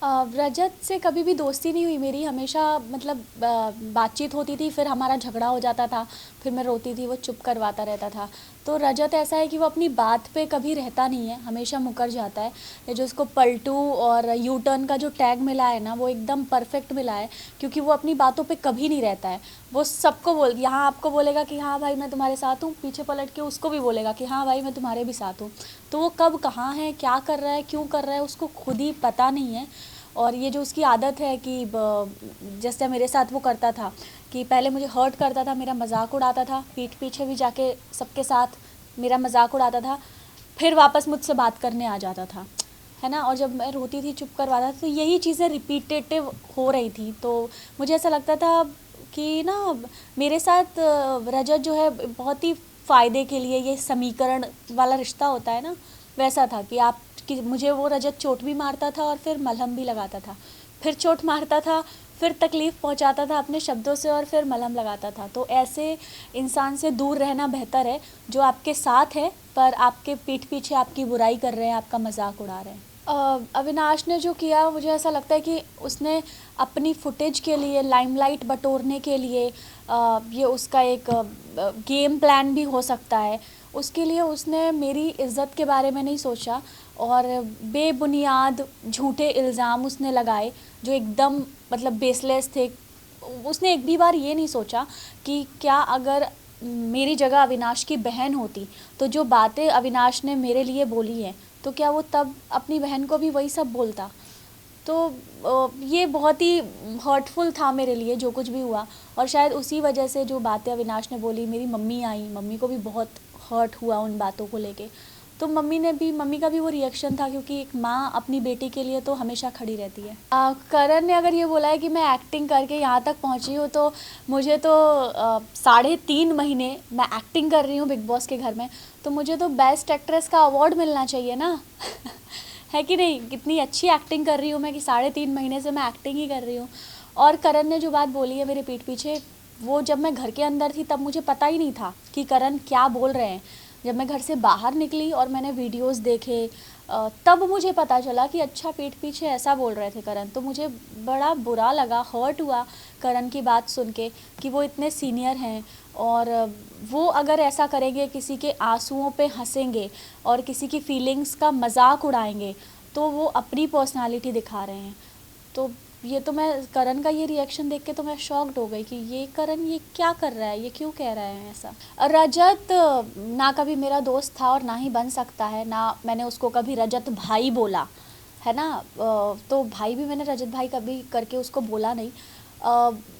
रजत से कभी भी दोस्ती नहीं हुई मेरी, हमेशा मतलब बातचीत होती थी, फिर हमारा झगड़ा हो जाता था, फिर मैं रोती थी, वो चुप करवाता रहता था। तो रजत ऐसा है कि वो अपनी बात पे कभी रहता नहीं है, हमेशा मुकर जाता है। ये जो उसको पलटू और यू टर्न का जो टैग मिला है ना, वो एकदम परफेक्ट मिला है, क्योंकि वो अपनी बातों पे कभी नहीं रहता है। वो सबको यहाँ आपको बोलेगा कि हाँ भाई मैं तुम्हारे साथ हूँ, पीछे पलट के उसको भी बोलेगा कि हाँ भाई मैं तुम्हारे भी साथ हूँ। तो वो कब कहाँ है, क्या कर रहा है, क्यों कर रहा है, उसको खुद ही पता नहीं है। और ये जो उसकी आदत है कि जैसे मेरे साथ वो करता था कि पहले मुझे हर्ट करता था, मेरा मजाक उड़ाता था, पीठ पीछे भी जाके सबके साथ मेरा मजाक उड़ाता था, फिर वापस मुझसे बात करने आ जाता था, है ना। और जब मैं रोती थी, चुप करवाता था, तो यही चीज़ें रिपीटेटिव हो रही थी। तो मुझे ऐसा लगता था कि ना मेरे साथ रजत जो है बहुत ही फ़ायदे के लिए, ये समीकरण वाला रिश्ता होता है ना, वैसा था कि मुझे वो रजत चोट भी मारता था और फिर मलहम भी लगाता था, फिर चोट मारता था, फिर तकलीफ़ पहुंचाता था अपने शब्दों से और फिर मलहम लगाता था। तो ऐसे इंसान से दूर रहना बेहतर है जो आपके साथ है पर आपके पीठ पीछे आपकी बुराई कर रहे हैं, आपका मजाक उड़ा रहे हैं। अविनाश ने जो किया, मुझे ऐसा लगता है कि उसने अपनी फुटेज के लिए, लाइमलाइट बटोरने के लिए, ये उसका एक गेम प्लान भी हो सकता है। उसके लिए उसने मेरी इज़्ज़त के बारे में नहीं सोचा और बेबुनियाद झूठे इल्ज़ाम उसने लगाए जो एकदम मतलब बेसलेस थे। उसने एक भी बार ये नहीं सोचा कि क्या अगर मेरी जगह अविनाश की बहन होती तो जो बातें अविनाश ने मेरे लिए बोली हैं तो क्या वो तब अपनी बहन को भी वही सब बोलता। तो ये बहुत ही हर्टफुल था मेरे लिए जो कुछ भी हुआ। और शायद उसी वजह से जो बातें अविनाश ने बोली, मेरी मम्मी आई, मम्मी को भी बहुत हर्ट हुआ उन बातों को लेके। तो मम्मी का भी वो रिएक्शन था, क्योंकि एक माँ अपनी बेटी के लिए तो हमेशा खड़ी रहती है। करण ने अगर ये बोला है कि मैं एक्टिंग करके यहाँ तक पहुँची हूँ, तो मुझे तो 3.5 महीने मैं एक्टिंग कर रही हूँ बिग बॉस के घर में, तो मुझे तो बेस्ट एक्ट्रेस का अवार्ड मिलना चाहिए ना। है कि नहीं, कितनी अच्छी एक्टिंग कर रही हूँ मैं कि 3.5 महीने से मैं एक्टिंग ही कर रही हूँ। और करण ने जो बात बोली है मेरे पीठ पीछे, वो जब मैं घर के अंदर थी तब मुझे पता ही नहीं था कि करण क्या बोल रहे हैं। जब मैं घर से बाहर निकली और मैंने वीडियोस देखे, तब मुझे पता चला कि अच्छा पीठ पीछे ऐसा बोल रहे थे करण। तो मुझे बड़ा बुरा लगा, हर्ट हुआ करण की बात सुन के कि वो इतने सीनियर हैं और वो अगर ऐसा करेंगे, किसी के आंसुओं पे हंसेंगे और किसी की फीलिंग्स का मजाक उड़ाएंगे, तो वो अपनी पर्सनालिटी दिखा रहे हैं। तो ये तो मैं करण का ये रिएक्शन देख के तो मैं शॉक्ड हो गई कि ये करण ये क्या कर रहा है, ये क्यों कह रहा है ऐसा। रजत ना कभी मेरा दोस्त था और ना ही बन सकता है, ना मैंने उसको कभी रजत भाई बोला है ना। तो भाई भी मैंने रजत भाई कभी करके उसको बोला नहीं।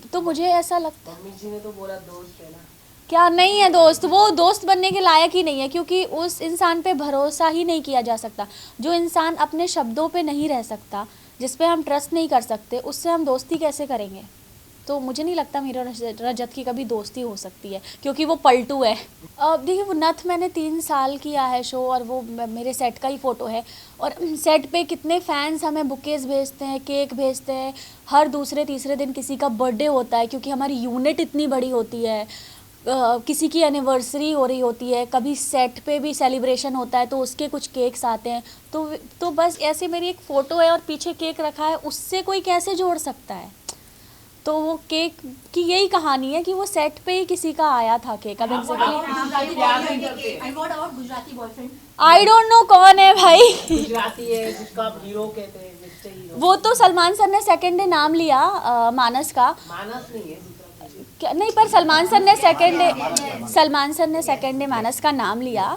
तो मुझे ऐसा लगता, मम्मी जी ने तो बोला दोस्त है ना। क्या नहीं है दोस्त, वो दोस्त बनने के लायक ही नहीं है, क्योंकि उस इंसान पे भरोसा ही नहीं किया जा सकता। जो इंसान अपने शब्दों पे नहीं रह सकता, जिस पे हम ट्रस्ट नहीं कर सकते, उससे हम दोस्ती कैसे करेंगे। तो मुझे नहीं लगता मेरा रजत की कभी दोस्ती हो सकती है, क्योंकि वो पलटू है। देखिए, वो नथ मैंने 3 साल किया है शो, और वो मेरे सेट का ही फ़ोटो है। और सेट पे कितने फ़ैन्स हमें बुकेज़ भेजते हैं, केक भेजते हैं। हर दूसरे तीसरे दिन किसी का बर्थडे होता है, क्योंकि हमारी यूनिट इतनी बड़ी होती है। किसी की एनिवर्सरी हो रही होती है, कभी सेट पे भी सेलिब्रेशन होता है तो उसके कुछ केक्स आते हैं। तो बस ऐसे मेरी एक फ़ोटो है और पीछे केक रखा है, उससे कोई कैसे जोड़ सकता है। तो वो केक की यही कहानी है कि वो सेट पे ही किसी का आया था केक। अब एग्जैक्टली आई डोंट नो कौन है भाई। गुजराती है जिसको आप हीरो कहते हैं, मिस्टर हीरो। वो तो सलमान सर ने सेकंड डे नाम लिया, मानस का। मानस नहीं है दूसरा कोई। नहीं, पर सलमान सर ने सेकंड डे मानस का नाम लिया।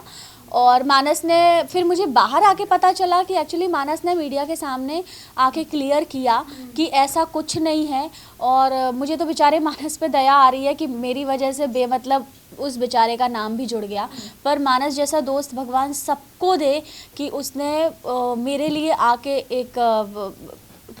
और मानस ने फिर मुझे बाहर आके पता चला कि एक्चुअली मानस ने मीडिया के सामने आके क्लियर किया कि ऐसा कुछ नहीं है। और मुझे तो बेचारे मानस पे दया आ रही है कि मेरी वजह से बेमतलब उस बेचारे का नाम भी जुड़ गया। पर मानस जैसा दोस्त भगवान सबको दे कि उसने मेरे लिए आके एक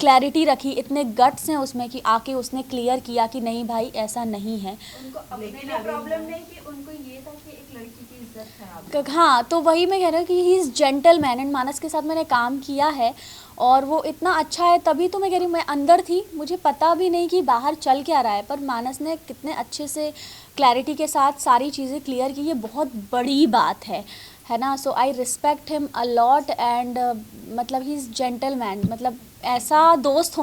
क्लैरिटी रखी। इतने गट्स हैं उसमें कि आके उसने क्लियर किया कि नहीं भाई ऐसा नहीं है। उनको अपने लिए प्रॉब्लम नहीं कि उनको ये था कि एक लड़की की इज्जत खराब। हाँ, तो वही मैं कह रही हूँ कि ही इज़ जेंटलमैन, एंड मानस के साथ मैंने काम किया है और वो इतना अच्छा है। तभी तो मैं कह रही हूँ, मैं अंदर थी, मुझे पता भी नहीं कि बाहर चल क्या रहा है, पर मानस ने कितने अच्छे से क्लैरिटी के साथ सारी चीज़ें क्लियर की। ये बहुत बड़ी बात है है ना. So I respect him a lot and मतलब ही इज़ जेंटलमैन. मतलब ऐसा दोस्त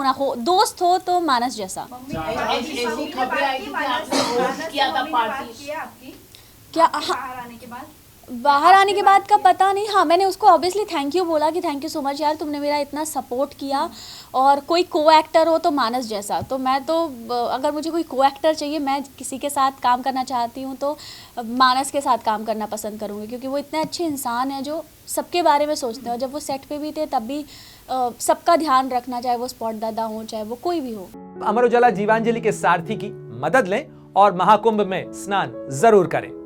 हो तो मानस जैसा. मम्मी ऐसी खबरें आई थी कि आपने होस्ट किया था पार्टी। किया आपकी क्या बाहर आने के बाद बाहर आने के बाद का पता नहीं. हाँ, मैंने उसको ऑब्वियसली थैंक यू बोला कि थैंक यू सो मच यार, तुमने मेरा इतना सपोर्ट किया. और कोई को एक्टर हो तो मानस जैसा. तो मैं तो अगर मुझे कोई को एक्टर चाहिए, मैं किसी के साथ काम करना चाहती हूँ तो मानस के साथ काम करना पसंद करूँगी, क्योंकि वो इतने अच्छे इंसान हैं जो सबके बारे में सोचते हैं. और जब वो सेट पे भी थे तब भी सबका ध्यान रखना, चाहे वो स्पॉट दादा हो चाहे वो कोई भी हो. अमर उजाला जीवांजलि के सारथी की मदद लें और महाकुंभ में स्नान जरूर करें.